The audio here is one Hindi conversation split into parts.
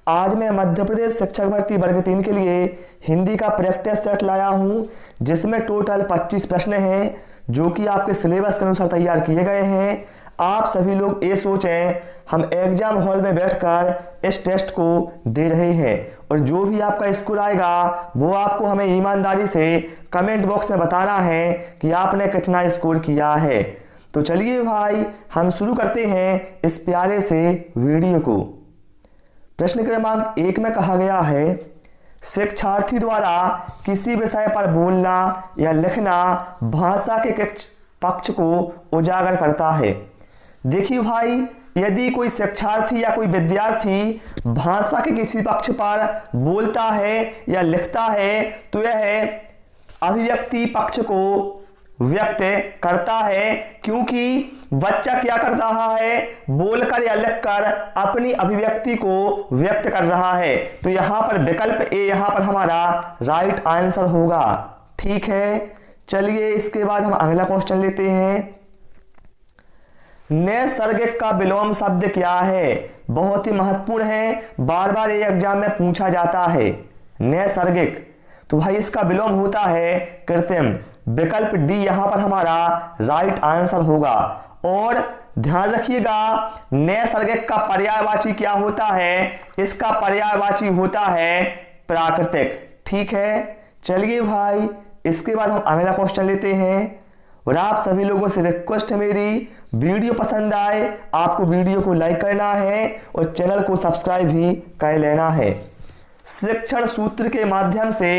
आज मैं मध्य प्रदेश शिक्षक भर्ती वर्ग 3 के लिए हिंदी का प्रैक्टिस सेट लाया हूं, जिसमें टोटल 25 प्रश्न हैं जो कि आपके सिलेबस के अनुसार तैयार किए गए हैं। आप सभी लोग ये सोचें हम एग्जाम हॉल में बैठकर इस टेस्ट को दे रहे हैं और जो भी आपका स्कोर आएगा वो आपको हमें ईमानदारी से कमेंट बॉक्स में बताना है कि आपने कितना स्कोर किया है। तो चलिए भाई हम शुरू करते हैं इस प्यारे से वीडियो को। प्रश्न क्रमांक 1 में कहा गया है, शिक्षार्थी द्वारा किसी विषय पर बोलना या लिखना भाषा के किस पक्ष को उजागर करता है। देखिए भाई, यदि कोई शिक्षार्थी या कोई विद्यार्थी भाषा के किसी पक्ष पर बोलता है या लिखता है तो यह अभिव्यक्ति पक्ष को व्यक्त करता है, क्योंकि बच्चा क्या कर रहा है, बोलकर या लिखकर अपनी अभिव्यक्ति को व्यक्त कर रहा है। तो यहां पर विकल्प ए यहां पर हमारा राइट आंसर होगा। ठीक है, चलिए इसके बाद हम अगला क्वेश्चन लेते हैं। नैसर्गिक का विलोम शब्द क्या है? बहुत ही महत्वपूर्ण है, बार बार ये एग्जाम में पूछा जाता है। नैसर्गिक, तो भाई इसका विलोम होता है कृत्रिम। विकल्प डी यहां पर हमारा राइट आंसर होगा। और ध्यान रखिएगा, नैसर्गिक का पर्यायवाची क्या होता है? इसका पर्यायवाची होता है प्राकृतिक। ठीक है, चलिए भाई इसके बाद हम अगला क्वेश्चन लेते हैं। और आप सभी लोगों से रिक्वेस्ट है मेरी, वीडियो पसंद आए आपको वीडियो को लाइक करना है और चैनल को सब्सक्राइब भी कर लेना है। शिक्षण सूत्र के माध्यम से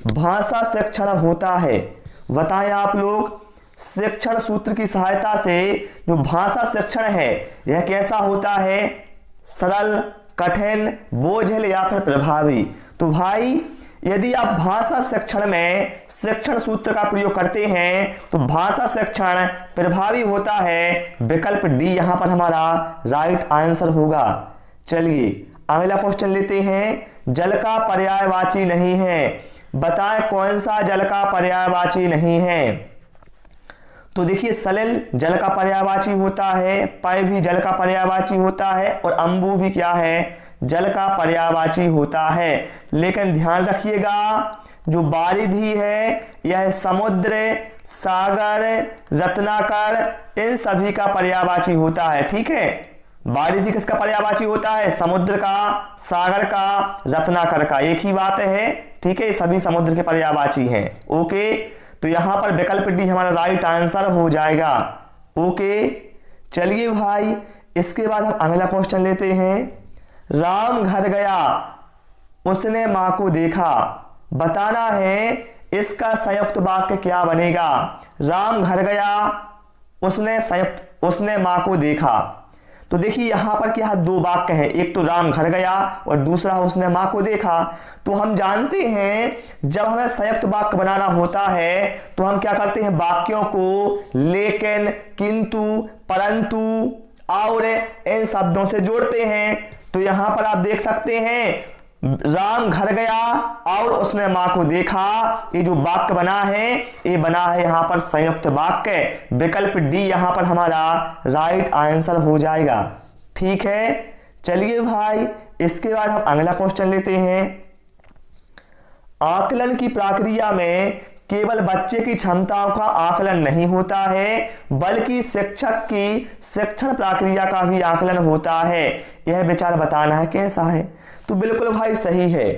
भाषा शिक्षण होता है। बताएं आप लोग, शिक्षण सूत्र की सहायता से जो भाषा शिक्षण है यह कैसा होता है? सरल, कठिन, बोझिल या फिर प्रभावी? तो भाई यदि आप भाषा शिक्षण में शिक्षण सूत्र का प्रयोग करते हैं तो भाषा शिक्षण प्रभावी होता है। विकल्प डी यहां पर हमारा राइट आंसर होगा। चलिए अगला क्वेश्चन लेते हैं। जल का पर्यायवाची नहीं है, बताएं कौन सा जल का पर्यायवाची नहीं है? तो देखिए, सलिल जल का पर्यायवाची होता है, पय भी जल का पर्यायवाची होता है और अंबु भी क्या है? जल का पर्यायवाची होता है। लेकिन ध्यान रखिएगा, जो बारिधि है यह समुद्र, सागर, रत्नाकर इन सभी का पर्यायवाची होता है। ठीक है, बारिधि किसका पर्यायवाची होता है? समुद्र का, सागर का, रत्नाकर का, एक ही बात है। ठीक है, सभी समुद्र के पर्यायवाची हैं। ओके, तो यहां पर विकल्प डी हमारा राइट आंसर हो जाएगा। ओके, चलिए भाई इसके बाद हम अगला क्वेश्चन लेते हैं। राम घर गया, उसने मां को देखा, बताना है इसका संयुक्त वाक्य क्या बनेगा? राम घर गया, उसने मां को देखा। तो देखिए यहां पर क्या दो वाक्य हैं, एक तो राम घर गया और दूसरा उसने मां को देखा। तो हम जानते हैं जब हमें संयुक्त वाक्य बनाना होता है तो हम क्या करते हैं, वाक्यों को लेकिन, किंतु, परंतु और इन शब्दों से जोड़ते हैं। तो यहां पर आप देख सकते हैं राम घर गया और उसने मां को देखा, ये जो वाक्य बना है ये बना है यहां पर संयुक्त वाक्य। विकल्प डी यहां पर हमारा राइट आंसर हो जाएगा। ठीक है, चलिए भाई इसके बाद हम अगला क्वेश्चन लेते हैं। आकलन की प्रक्रिया में केवल बच्चे की क्षमताओं का आकलन नहीं होता है, बल्कि शिक्षक की शिक्षण प्रक्रिया का भी आकलन होता है। यह विचार बताना है कैसा है? तो बिल्कुल भाई सही है,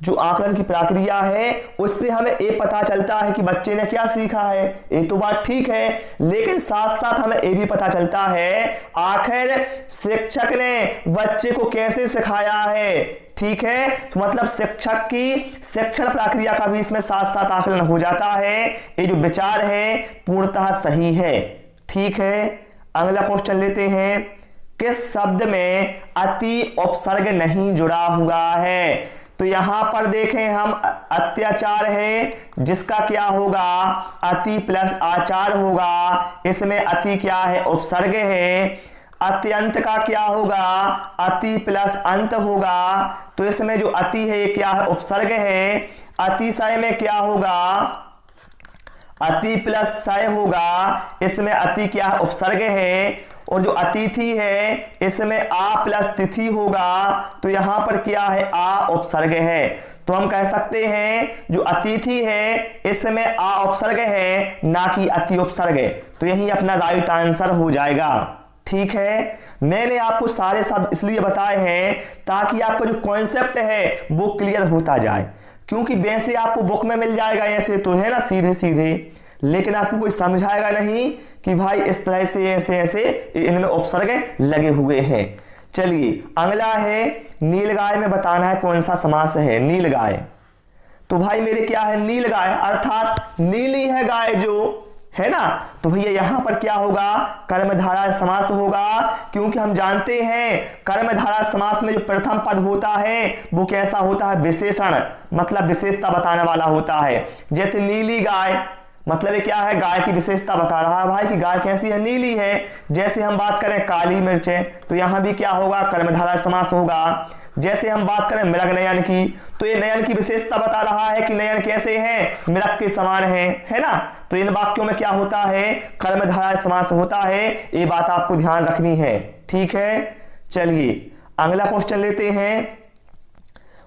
जो आकलन की प्रक्रिया है उससे हमें ये पता चलता है कि बच्चे ने क्या सीखा है, ये तो बात ठीक है, लेकिन साथ साथ हमें ये भी पता चलता है आखिर शिक्षक ने बच्चे को कैसे सिखाया है। ठीक है, तो मतलब शिक्षक की शिक्षण प्रक्रिया का भी इसमें साथ साथ आकलन हो जाता है। ये जो विचार है पूर्णतः सही है। ठीक है, अगला क्वेश्चन लेते हैं। किस शब्द में अति उपसर्ग नहीं जुड़ा हुआ है? तो यहां पर देखें हम, अत्याचार है जिसका क्या होगा, अति प्लस आचार होगा। इसमें अति क्या है, उपसर्ग है। अत्यंत का क्या होगा, अति प्लस अंत होगा। तो इसमें जो अति है ये क्या है, उपसर्ग है। अतिशय में क्या होगा, अति प्लस शय होगा। इसमें अति क्या है, उपसर्ग है। और जो अतिथि है इसमें आ प्लस तिथि होगा, तो यहां पर क्या है, आ उपसर्ग है। तो हम कह सकते हैं जो अतिथि है इसमें आ उपसर्ग है, ना कि अति उपसर्ग है। तो यही अपना राइट आंसर हो जाएगा। ठीक है, मैंने आपको सारे शब्द इसलिए बताए हैं ताकि आपका जो कॉन्सेप्ट है वो क्लियर होता जाए, क्योंकि वैसे आपको बुक में मिल जाएगा ऐसे तो है ना सीधे सीधे, लेकिन आपको कोई समझाएगा नहीं कि भाई इस तरह से ऐसे ऐसे इनमें उपसर्ग लगे हुए हैं। चलिए अगला है नीलगाय में बताना है कौन सा समास है। नीलगाय, तो भाई मेरे क्या है, नीलगाय अर्थात नीली है गाय जो है ना, तो भैया यहां पर क्या होगा, कर्मधारय समास होगा, क्योंकि हम जानते हैं कर्मधारय समास में जो प्रथम पद होता है वो कैसा होता है, विशेषण, मतलब विशेषता बताने वाला होता है। जैसे नीली गाय, मतलब ये क्या है, गाय की विशेषता बता रहा है भाई कि गाय कैसी है, नीली है। जैसे हम बात करें काली मिर्च है, तो यहां भी क्या होगा, कर्मधारय समास होगा। जैसे हम बात करें मृग नयन की, तो ये नयन की विशेषता बता रहा है कि नयन कैसे हैं, मृग के समान है ना। तो इन वाक्यों में क्या होता है, कर्मधारय समास होता है। ये बात आपको ध्यान रखनी है। ठीक है, चलिए अगला क्वेश्चन लेते हैं।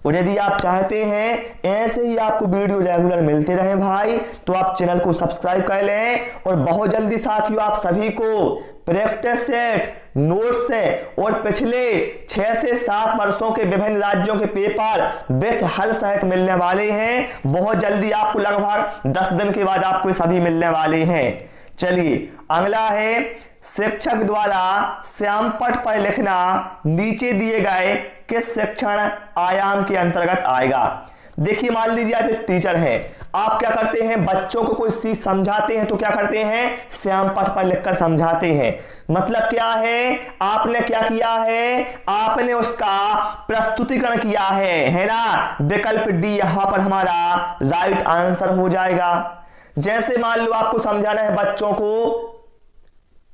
और यदि आप चाहते हैं ऐसे ही आपको वीडियो रेगुलर मिलते रहे भाई, तो आप चैनल को सब्सक्राइब कर लें। और बहुत जल्दी साथियों आप सभी को प्रैक्टिस सेट, नोट्स से और पिछले 6 से 7 वर्षों के विभिन्न राज्यों के पेपर विथ हल सहित मिलने वाले हैं। बहुत जल्दी आपको लगभग 10 दिन के बाद आपको सभी मिलने वाले हैं। चलिए अगला है, शिक्षक द्वारा श्यामपट्ट पर लिखना नीचे दिए गए किस शिक्षण आयाम के अंतर्गत आएगा। देखिए मान लीजिए आप एक टीचर हैं, आप क्या करते हैं, बच्चों को कोई चीज समझाते हैं तो क्या करते हैं, श्यामपट्ट पर लिखकर समझाते हैं। मतलब क्या है, आपने क्या किया है, आपने उसका प्रस्तुतिकरण किया है ना। विकल्प डी यहां पर हमारा राइट आंसर हो जाएगा। जैसे मान लो आपको समझाना है बच्चों को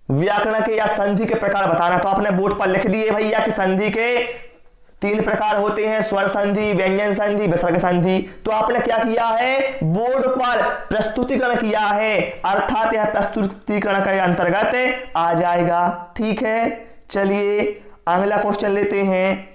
व्याकरण के या संधि के प्रकार बताना, तो आपने बोर्ड पर लिख दिए भैया कि संधि के 3 प्रकार होते हैं, स्वर संधि, व्यंजन संधि, विसर्ग संधि। तो आपने क्या किया है, बोर्ड पर प्रस्तुतिकरण किया है, अर्थात यह प्रस्तुतिकरण के अंतर्गत आ जाएगा। ठीक है, चलिए अगला क्वेश्चन लेते हैं।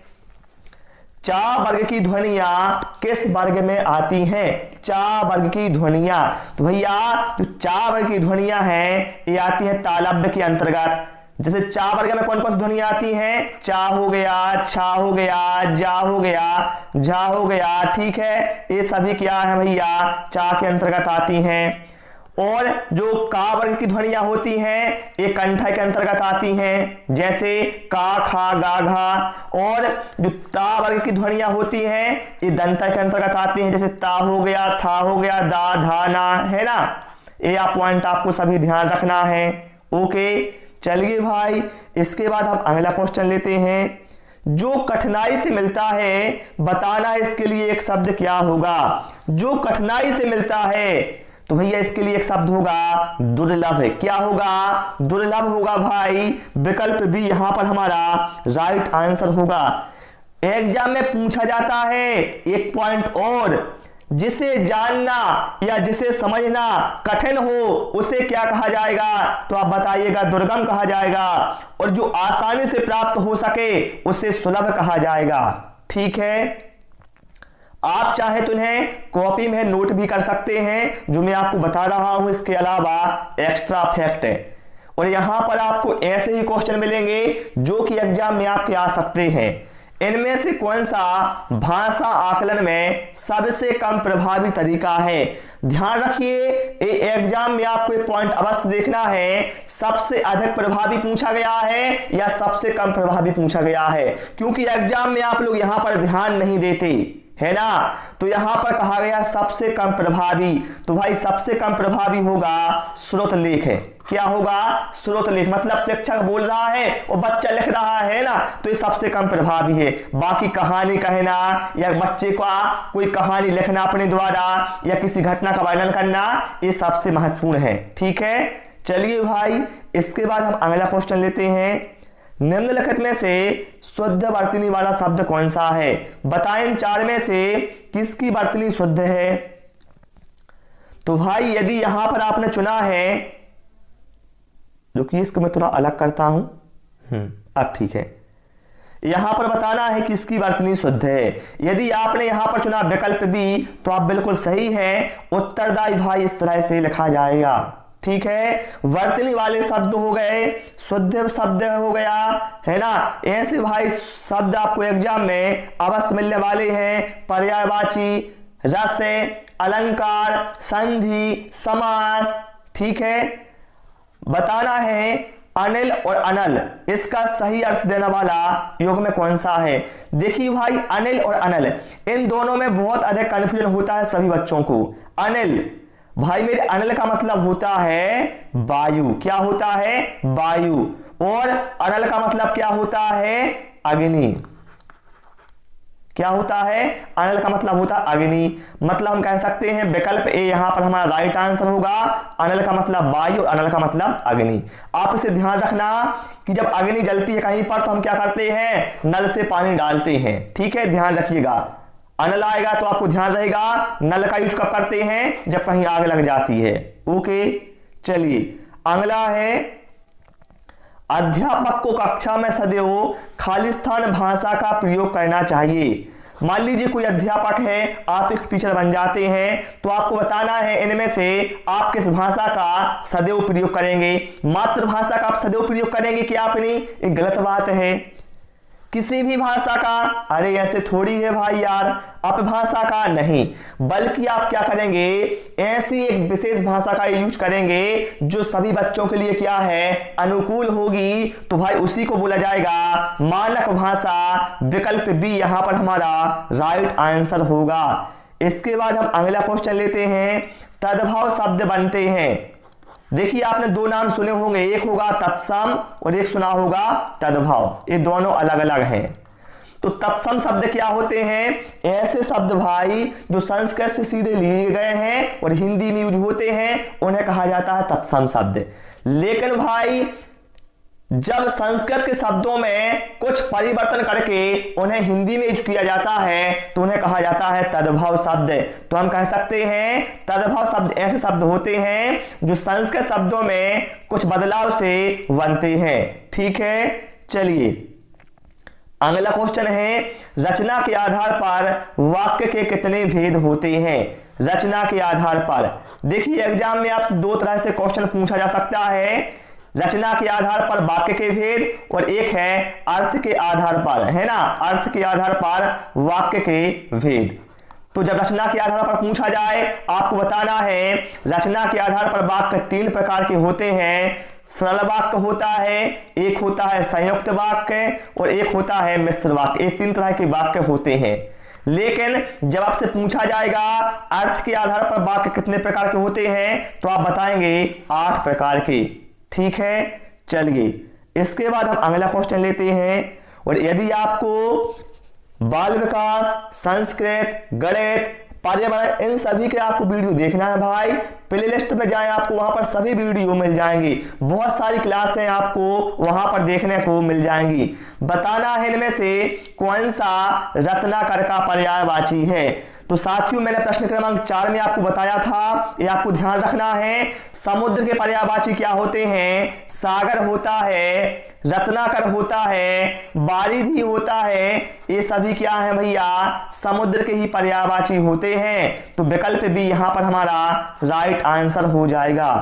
चा वर्ग की ध्वनियां किस वर्ग में आती हैं, चा वर्ग की ध्वनियां, तो भैया जो चा वर्ग की ध्वनियां हैं ये आती हैं तालव्य के अंतर्गत। जैसे चा वर्ग में कौन कौन सी ध्वनियां आती हैं, चा हो गया, छा हो गया, जा हो गया, झा हो गया। ठीक है, ये सभी क्या है भैया, चा के अंतर्गत आती हैं। और जो का वर्ग की ध्वनियां होती हैं ये कंठा के अंतर्गत आती हैं, जैसे का, खा, गा, घा। और जो ता वर्ग की ध्वनियां होती हैं ये दंता के अंतर्गत आती हैं, जैसे ता हो गया, था हो गया, दा, धा, ना, है ना। ये आप पॉइंट आपको सभी ध्यान रखना है। ओके, चलिए भाई इसके बाद हम अगला क्वेश्चन लेते हैं। जो कठिनाई से मिलता है बताना, इसके लिए एक शब्द क्या होगा, जो कठिनाई से मिलता है, तो भैया इसके लिए एक शब्द होगा दुर्लभ। क्या होगा, दुर्लभ होगा भाई। विकल्प भी यहां पर हमारा राइट आंसर होगा। एग्जाम में पूछा जाता है एक पॉइंट और, जिसे जानना या जिसे समझना कठिन हो उसे क्या कहा जाएगा, तो आप बताइएगा, दुर्गम कहा जाएगा। और जो आसानी से प्राप्त हो सके उसे सुलभ कहा जाएगा। ठीक है, आप चाहे तो इन्हें कॉपी में नोट भी कर सकते हैं, जो मैं आपको बता रहा हूं इसके अलावा एक्स्ट्रा फैक्ट है। और यहां पर आपको ऐसे ही क्वेश्चन मिलेंगे जो कि एग्जाम में आपके आ सकते हैं। इनमें से कौन सा भाषा आकलन में सबसे कम प्रभावी तरीका है। ध्यान रखिए, एग्जाम में आपको एक पॉइंट अवश्य देखना है, सबसे अधिक प्रभावी पूछा गया है या सबसे कम प्रभावी पूछा गया है, क्योंकि एग्जाम में आप लोग यहां पर ध्यान नहीं देते है ना। तो यहां पर कहा गया सबसे कम प्रभावी, तो भाई सबसे कम प्रभावी होगा स्रोत लेख है। क्या होगा, स्रोत लेख, मतलब शिक्षक बोल रहा है और बच्चा लिख रहा है ना, तो ये सबसे कम प्रभावी है। बाकी कहानी कहना या बच्चे का कोई कहानी लिखना अपने द्वारा या किसी घटना का वर्णन करना, ये सबसे महत्वपूर्ण है। ठीक है, चलिए भाई इसके बाद हम अगला क्वेश्चन लेते हैं। निम्नलिखित में से शुद्ध वर्तनी वाला शब्द कौन सा है, बताएं इन 4 में से किसकी वर्तनी शुद्ध है। तो भाई यदि यहां पर आपने चुना है, जो कि इसको मैं थोड़ा अलग करता हूं, अब ठीक है, यहां पर बताना है कि इसकी वर्तनी शुद्ध है। यदि आपने यहां पर चुना विकल्प बी तो आप बिल्कुल सही हैं। उत्तरदायी भाई इस तरह से लिखा जाएगा। ठीक है, वर्तनी वाले शब्द हो गए, शुद्ध शब्द हो गया, है ना। ऐसे भाई शब्द आपको एग्जाम में अवश्य मिलने वाले हैं। पर्यायवाची, रस, अलंकार, संधि, समास। ठीक है, बताना है अनिल और अनल, इसका सही अर्थ देने वाला योग में कौन सा है। देखिए भाई, अनिल और अनल इन दोनों में बहुत अधिक कंफ्यूजन होता है सभी बच्चों को। अनिल भाई मेरे, अनिल का मतलब होता है वायु। क्या होता है? वायु। और अनल का मतलब क्या होता है? अग्नि। क्या होता है? अनल का मतलब होता है अग्नि। मतलब हम कह सकते हैं विकल्प ए यहां पर हमारा राइट आंसर होगा। अनल का मतलब वायु और अनल का मतलब अग्नि। आप इसे ध्यान रखना कि जब अग्नि जलती है कहीं पर तो हम क्या करते हैं? नल से पानी डालते हैं। ठीक है, ध्यान रखिएगा। अनल आएगा तो आपको ध्यान रहेगा नल का यूज कब करते हैं? जब कहीं आग लग जाती है। ओके, चलिए अगला है, अध्यापक को कक्षा में सदैव खालिस्तान भाषा का प्रयोग करना चाहिए। मान लीजिए कोई अध्यापक है, आप एक टीचर बन जाते हैं, तो आपको बताना है इनमें से आप किस भाषा का सदैव प्रयोग करेंगे। मातृभाषा का आप सदैव प्रयोग करेंगे कि आपने, एक गलत बात है। किसी भी भाषा का, अरे ऐसे थोड़ी है भाई यार, अपभाषा का नहीं, बल्कि आप क्या करेंगे? ऐसी एक विशेष भाषा का यूज करेंगे जो सभी बच्चों के लिए क्या है? अनुकूल होगी। तो भाई उसी को बोला जाएगा मानक भाषा। विकल्प बी यहां पर हमारा राइट आंसर होगा। इसके बाद हम अगला क्वेश्चन लेते हैं, तद्भव शब्द बनते हैं। देखिए आपने दो नाम सुने होंगे, एक होगा तत्सम और एक सुना होगा तद्भव। ये दोनों अलग अलग हैं। तो तत्सम शब्द क्या होते हैं? ऐसे शब्द भाई जो संस्कृत से सीधे लिए गए हैं और हिंदी में यूज होते हैं, उन्हें कहा जाता है तत्सम शब्द। लेकिन भाई जब संस्कृत के शब्दों में कुछ परिवर्तन करके उन्हें हिंदी में यूज किया जाता है तो उन्हें कहा जाता है तद्भव शब्द। तो हम कह सकते हैं तद्भव शब्द ऐसे शब्द होते हैं जो संस्कृत शब्दों में कुछ बदलाव से बनते हैं। ठीक है, चलिए अगला क्वेश्चन है, रचना के आधार पर वाक्य के कितने भेद होते हैं? रचना के आधार पर देखिए एग्जाम में आपसे दो तरह से क्वेश्चन पूछा जा सकता है। रचना के आधार पर वाक्य के भेद और एक है अर्थ के आधार पर, है ना, अर्थ के आधार पर वाक्य के भेद। तो जब रचना के आधार पर पूछा जाए आपको बताना है रचना के आधार पर वाक्य तीन प्रकार के होते हैं। सरल वाक्य होता है, एक होता है संयुक्त वाक्य और एक होता है मिश्र वाक्य। ये तीन तरह के वाक्य होते हैं। लेकिन जब आपसे पूछा जाएगा अर्थ के आधार पर वाक्य कितने प्रकार के होते हैं तो आप बताएंगे 8 प्रकार के। ठीक है, चलिए इसके बाद हम अगला क्वेश्चन लेते हैं। और यदि आपको बाल विकास, संस्कृत, गणित, पर्यावरण इन सभी के आपको वीडियो देखना है भाई, प्लेलिस्ट में जाएं, आपको वहां पर सभी वीडियो मिल जाएंगी। बहुत सारी क्लासें आपको वहां पर देखने को मिल जाएंगी। बताना है इनमें से कौन सा रत्नाकर का पर्यायवाची है। तो साथियों मैंने प्रश्न क्रमांक 4 में आपको बताया था, ये आपको ध्यान रखना है। समुद्र के पर्यायवाची क्या होते हैं? सागर होता है, रत्नाकर होता है, बारिधि होता है। ये सभी क्या है भैया? समुद्र के ही पर्यायवाची होते हैं। तो विकल्प बी यहां पर हमारा राइट आंसर हो जाएगा।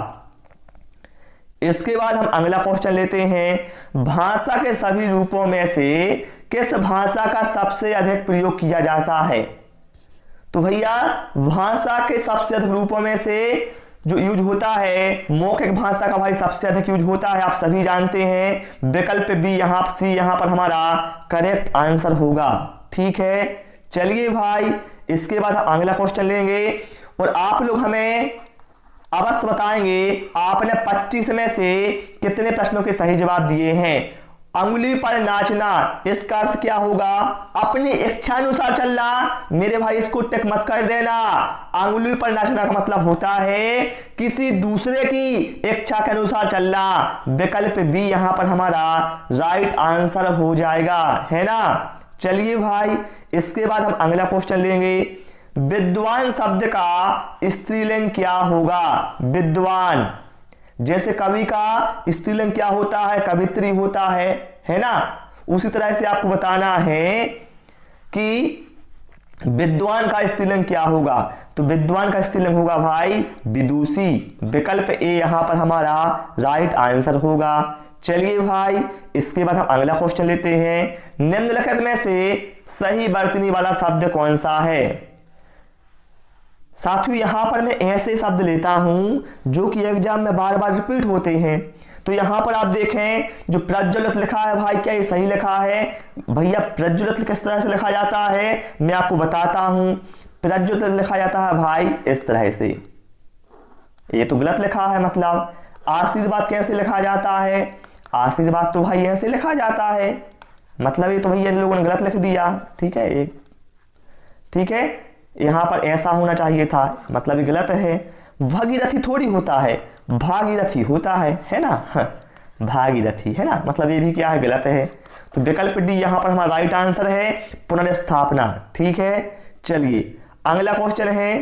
इसके बाद हम अगला क्वेश्चन लेते हैं, भाषा के सभी रूपों में से किस भाषा का सबसे अधिक प्रयोग किया जाता है? तो भैया भाषा के सबसे अधिक रूपों में से जो यूज होता है मौखिक भाषा का भाई सबसे अधिक यूज होता है, आप सभी जानते हैं। विकल्प बी यहां पर हमारा करेक्ट आंसर होगा। ठीक है, चलिए भाई इसके बाद हम अगला क्वेश्चन लेंगे और आप लोग हमें अवश्य बताएंगे आपने 25 में से कितने प्रश्नों के सही जवाब दिए हैं। अंगुली पर नाचना, इसका अर्थ क्या होगा? अपनी इच्छा अनुसार चलना। मेरे भाई इसको टिक मत कर देना। अंगुली पर नाचना का मतलब होता है किसी दूसरे की इच्छा के अनुसार चलना। विकल्प बी यहां पर हमारा राइट आंसर हो जाएगा, है ना। चलिए भाई इसके बाद हम अगला क्वेश्चन लेंगे, विद्वान शब्द का स्त्रीलिंग क्या होगा? विद्वान, जैसे कवि का स्त्रीलिंग क्या होता है? कवित्री होता है है ना। उसी तरह से आपको बताना है कि विद्वान का स्त्रीलिंग क्या होगा, तो विद्वान का स्त्रीलिंग होगा भाई विदुषी। विकल्प ए यहां पर हमारा राइट आंसर होगा। चलिए भाई, इसके बाद हम अगला क्वेश्चन लेते हैं। निम्नलिखित में से सही वर्तनी वाला शब्द कौन सा है। साथियों, यहां पर मैं ऐसे शब्द लेता हूं जो कि एग्जाम में बार बार रिपीट होते हैं। तो यहां पर आप देखें, जो प्रज्वलित लिखा है भाई, क्या ये सही लिखा है भैया? प्रज्वलित किस तरह से लिखा जाता है मैं आपको बताता हूं। प्रज्वलित लिखा जाता है भाई इस तरह से, ये तो गलत लिखा है। मतलब आशीर्वाद कैसे लिखा जाता है? आशीर्वाद तो भाई ऐसे लिखा जाता है। मतलब ये तो भैया इन लोगों ने गलत लिख दिया। ठीक है, ठीक है, यहां पर ऐसा होना चाहिए था, मतलब ये गलत है। भागीरथी थोड़ी होता है, भागीरथी होता है ना। भागीरथी है ना, मतलब ये भी क्या है, गलत है। तो विकल्प डी यहां पर हमारा राइट आंसर है, पुनर्स्थापना। ठीक है, चलिए अगला क्वेश्चन है।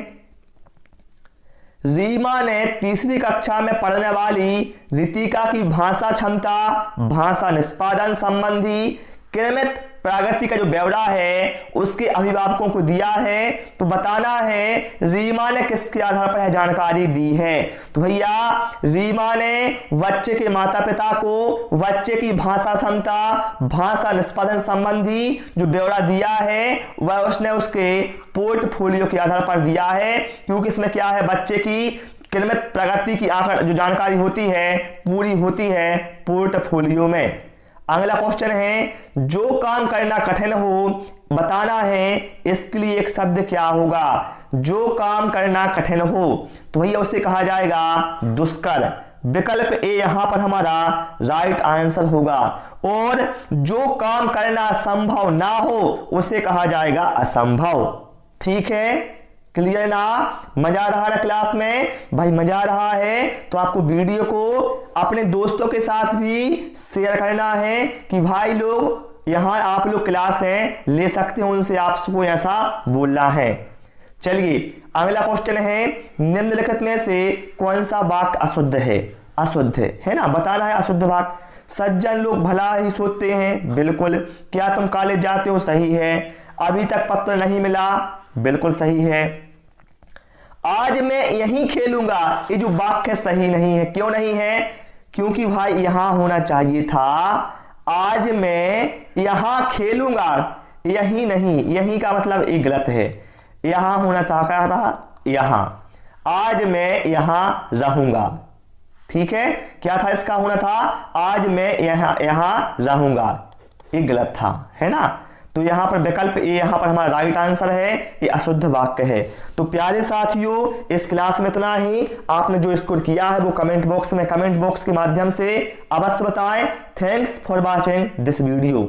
रीमा ने तीसरी कक्षा में पढ़ने वाली रितिका की भाषा क्षमता, भाषा निष्पादन संबंधी क्रमित प्रगति का जो ब्यौरा है उसके अभिभावकों को दिया है। तो बताना है रीमा ने किसके आधार पर यह जानकारी दी है। तो भैया रीमा ने बच्चे के माता पिता को बच्चे की भाषा क्षमता, भाषा निष्पादन संबंधी जो ब्यौरा दिया है वह उसने उसके पोर्टफोलियो के आधार पर दिया है, क्योंकि इसमें क्या है, बच्चे की क्रमित प्रगति की जो जानकारी होती है पूरी होती है पोर्टफोलियो में। अगला क्वेश्चन है, जो काम करना कठिन हो बताना है, इसके लिए एक शब्द क्या होगा। जो काम करना कठिन हो तो भैया उसे कहा जाएगा दुष्कर। विकल्प ए यहां पर हमारा राइट आंसर होगा। और जो काम करना संभव ना हो उसे कहा जाएगा असंभव। ठीक है, क्लियर ना? मजा आ रहा है क्लास में भाई? मजा आ रहा है तो आपको वीडियो को अपने दोस्तों के साथ भी शेयर करना है कि भाई लोग यहां आप लोग क्लास है ले सकते हो, उनसे आपको ऐसा बोलना है। चलिए अगला क्वेश्चन है, निम्नलिखित में से कौन सा वाक्य अशुद्ध है। अशुद्ध है ना, बताना है अशुद्ध वाक्य। सज्जन लोग भला ही सोचते हैं, बिल्कुल। क्या तुम कॉलेज जाते हो, सही है। अभी तक पत्र नहीं मिला, बिल्कुल सही है। आज मैं यहीं खेलूंगा, ये जो वाक्य सही नहीं है। क्यों नहीं है? क्योंकि भाई यहां होना चाहिए था आज मैं यहां खेलूंगा, यही नहीं, यही का मतलब ये गलत है। यहां होना चाहता था यहां, आज मैं यहां रहूंगा। ठीक है, क्या था इसका होना था, आज मैं यहां रहूंगा, ये गलत था, है ना। तो यहां पर विकल्प ए यहां पर हमारा राइट आंसर है, ये अशुद्ध वाक्य है। तो प्यारे साथियों, इस क्लास में इतना ही। आपने जो स्कोर किया है वो कमेंट बॉक्स के माध्यम से अवश्य बताएं। Thanks for watching this video.